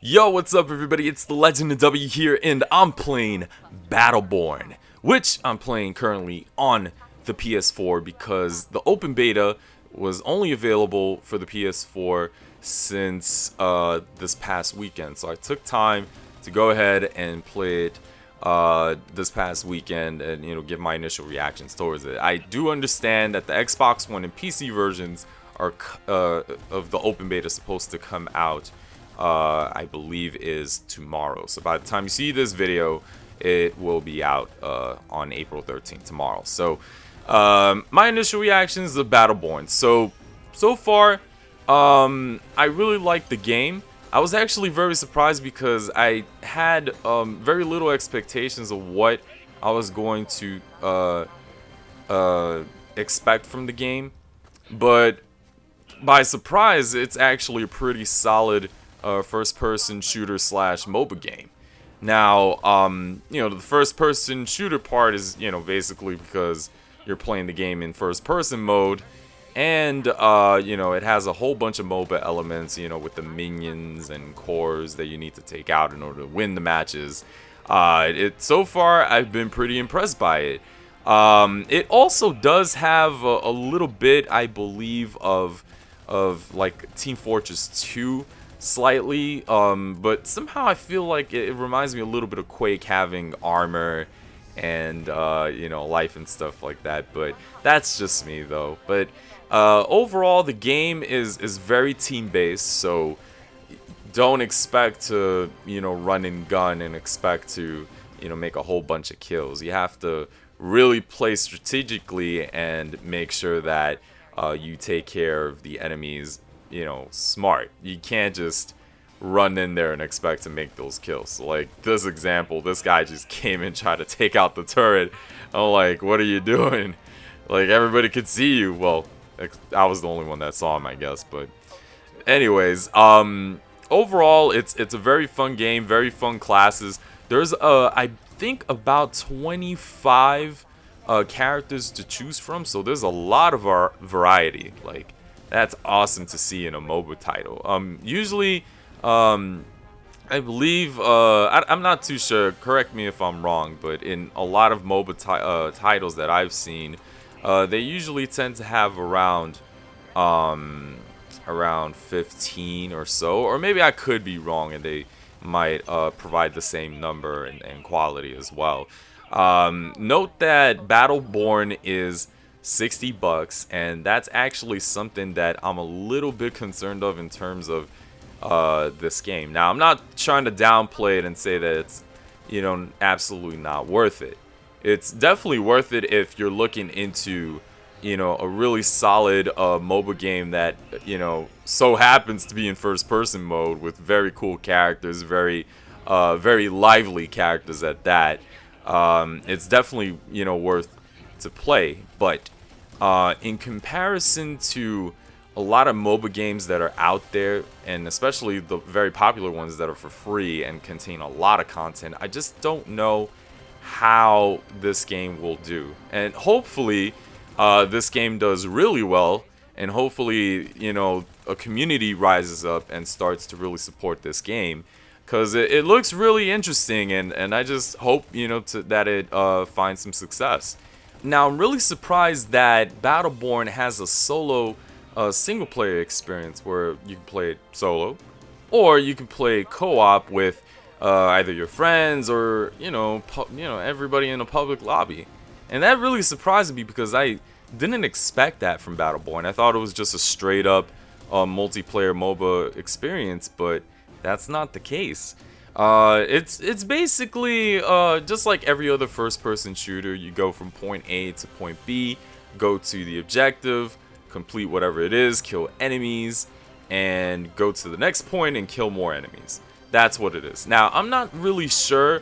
Yo, what's up everybody? It's the Legend of W here, and I'm playing Battleborn, which I'm playing currently on the PS4 because the open beta was only available for the PS4 since this past weekend. So I took time to go ahead and play it this past weekend and, give my initial reactions towards it. I do understand that the Xbox One and PC versions are of the open beta supposed to come out I believe is tomorrow. So by the time you see this video, it will be out on April 13th, tomorrow. So my initial reactions of Battleborn. So far, I really like the game. I was actually very surprised because I had very little expectations of what I was going to expect from the game. But by surprise, it's actually a pretty solid first-person shooter slash MOBA game. Now, the first-person shooter part is, basically because you're playing the game in first-person mode, and it has a whole bunch of MOBA elements, with the minions and cores that you need to take out in order to win the matches. So far, I've been pretty impressed by it. It also does have a little bit, I believe, of like Team Fortress 2 slightly, but somehow I feel like it reminds me a little bit of Quake having armor and life and stuff like that. But that's just me though. But overall, the game is very team based, so don't expect to run and gun and expect to make a whole bunch of kills. You have to really play strategically and make sure that you take care of the enemies smart. You can't just run in there and expect to make those kills. So like this example, this guy just came and tried to take out the turret. I'm like, what are you doing? Like, everybody could see you. Well, I was the only one that saw him, I guess. But anyways, overall, it's a very fun game, very fun classes. There's I think about 25 characters to choose from, so there's a lot of our variety. Like, that's awesome to see in a MOBA title. Usually, I believe, I'm not too sure, correct me if I'm wrong, but in a lot of MOBA titles that I've seen, they usually tend to have around 15 or so, or maybe I could be wrong and they might provide the same number and quality as well. Note that Battleborn is $60, and that's actually something that I'm a little bit concerned of in terms of this game. Now, I'm not trying to downplay it and say that it's absolutely not worth it. It's definitely worth it if you're looking into a really solid MOBA game that so happens to be in first-person mode with very cool characters, very lively characters at that. It's definitely worth to play, but in comparison to a lot of MOBA games that are out there, and especially the very popular ones that are for free and contain a lot of content, I just don't know how this game will do. And hopefully this game does really well, and hopefully a community rises up and starts to really support this game, because it looks really interesting, and I just hope that it finds some success. Now, I'm really surprised that Battleborn has a solo single player experience where you can play it solo, or you can play co-op with either your friends or everybody in a public lobby. And that really surprised me because I didn't expect that from Battleborn. I thought it was just a straight up multiplayer MOBA experience, but that's not the case. It's basically just like every other first-person shooter. You go from point A to point B, go to the objective, complete whatever it is, kill enemies, and go to the next point and kill more enemies. That's what it is. Now, I'm not really sure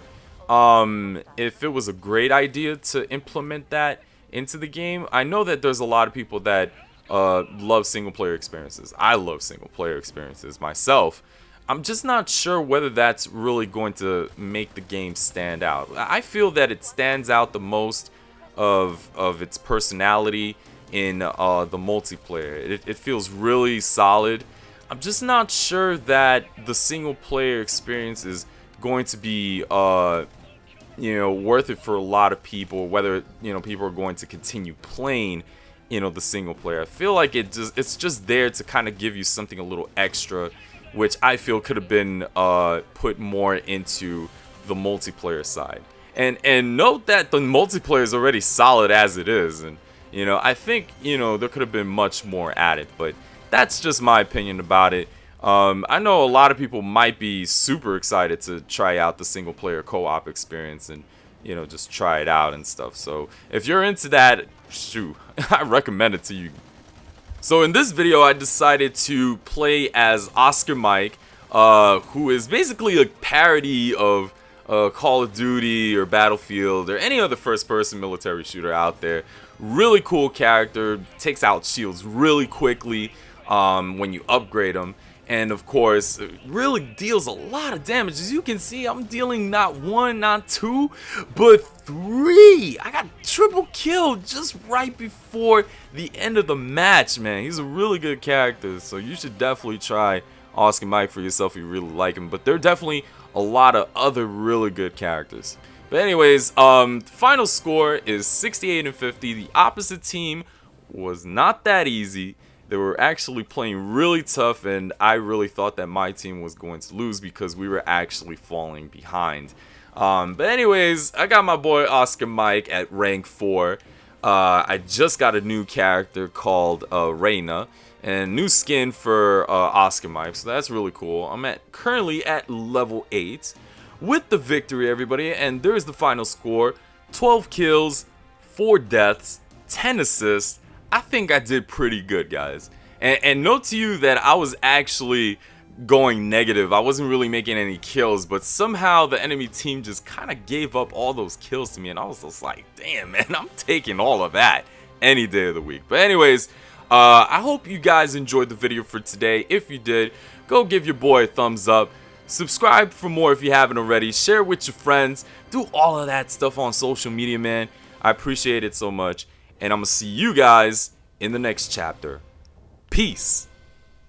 if it was a great idea to implement that into the game. I know that there's a lot of people that love single-player experiences. I love single-player experiences myself. I'm just not sure whether that's really going to make the game stand out. I feel that it stands out the most of its personality in the multiplayer. It feels really solid. I'm just not sure that the single player experience is going to be worth it for a lot of people, whether people are going to continue playing the single player. I feel like it's just there to kind of give you something a little extra, which I feel could have been put more into the multiplayer side. And note that the multiplayer is already solid as it is, and I think there could have been much more added, but that's just my opinion about it. I know a lot of people might be super excited to try out the single player co-op experience and just try it out and stuff. So if you're into that, shoot, I recommend it to you. So in this video, I decided to play as Oscar Mike, who is basically a parody of Call of Duty or Battlefield or any other first-person military shooter out there. Really cool character, takes out shields really quickly when you upgrade him. And of course, it really deals a lot of damage. As you can see, I'm dealing not one, not two, but three. I got triple kill just right before the end of the match, man. He's a really good character, so you should definitely try Oscar Mike for yourself if you really like him. But there are definitely a lot of other really good characters. But anyways, final score is 68-50. The opposite team was not that easy. They were actually playing really tough, and I really thought that my team was going to lose because we were actually falling behind. But anyways, I got my boy Oscar Mike at rank 4. I just got a new character called Reyna, and new skin for Oscar Mike, so that's really cool. I'm currently at level 8 with the victory, everybody, and there's the final score: 12 kills, 4 deaths, 10 assists. I think I did pretty good, guys. And note to you that I was actually going negative. I wasn't really making any kills, but somehow the enemy team just kind of gave up all those kills to me, and I was just like, damn, man, I'm taking all of that any day of the week. But anyways, I hope you guys enjoyed the video for today. If you did, go give your boy a thumbs up. Subscribe for more if you haven't already. Share with your friends. Do all of that stuff on social media, man. I appreciate it so much. And I'm going to see you guys in the next chapter. Peace.